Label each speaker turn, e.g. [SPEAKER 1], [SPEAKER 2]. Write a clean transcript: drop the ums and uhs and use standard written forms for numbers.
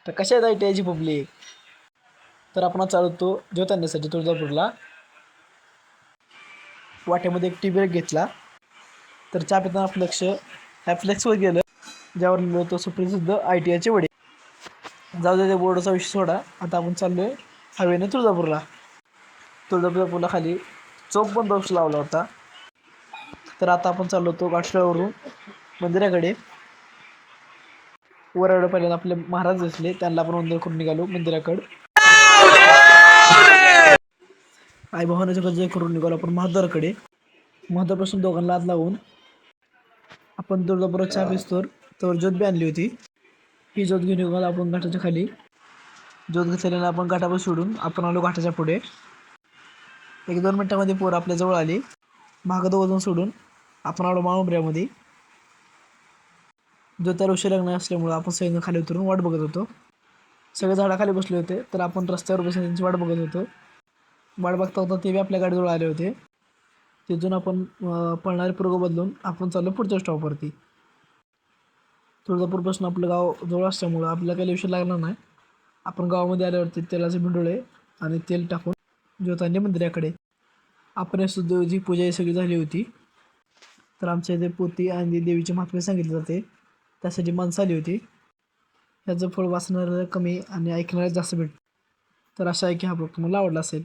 [SPEAKER 1] तर कशा आहेत ITIची पब्लिक. तर आपण चालवतो ज्योतांण्यासाठी तुळजापूरला. वाट्यामध्ये एक टी ब्रेक घेतला. तर चहा पिताना आपलं लक्ष ह्या फ्लेक्सवर गेलं ज्यावर लिहिलं होतं सुप्रसिद्ध ITIचे वडे. जाऊ दे, बोर्डाचा विषय सोडा. आता आपण चाललोय हवेने तुळजापूरला. तुळजापूरला खाली चोख बंदोबस्त लावला होता. तर आता आपण चाललो होतो घाटशिळावरून मंदिराकडे. वरवड पहिल्यांदा आपले महाराज दिसले, त्यांना आपण वंदन करून निघालो मंदिराकडे. आई भावाने जय करून निघालो आपण महाद्वाराकडे. महाद्वारपासून दोघांना हात लावून आपण तुळजापुरात चहा पिस्तोर तर ज्योत बी आणली होती. ही ज्योत घेऊन निघालो आपण घाटाच्या खाली. ज्योत घेतलेल्यानं आपण घाटावर सोडून आपण आलो घाटाच्या पुढे. 1-2 मिनिटांमध्ये पोरं आपल्या जवळ आली. मागं दोघं सोडून आपण आलो माळुंबऱ्यामध्ये. ज्योताला उशीर लागणार असल्यामुळं आपण सगळेजण खाली उतरून वाट बघत होतो. सगळे झाडाखाली बसले होते, तर आपण रस्त्यावर बसून त्यांची वाट बघत होतो. वाट बघता होता ते बी आपल्या गाडीजवळ आले होते. तिथून आपण पळणारे पुरग बदलून आपण चाललो पुढच्या स्टॉपवरती. तुळजापूरपासून आपलं गाव जवळ असल्यामुळं आपल्याला काही उशीर लागला नाही. आपण गावामध्ये आल्यावरती तेलाचे बिंडोळे आणि तेल टाकून ज्योतांनी मंदिराकडे. आपण जी पूजा ही सगळी झाली होती. तर आमच्या इथे पोती आणि देवीचे महात्म्य सांगितले जाते, त्यासाठी माणसं आली होती. ह्याचं फळ वाचणाऱ्याला कमी आणि ऐकणाऱ्याला जास्त भेटतं. तर अशा आहे की हा ब्लॉग तुम्हाला आवडला असेल.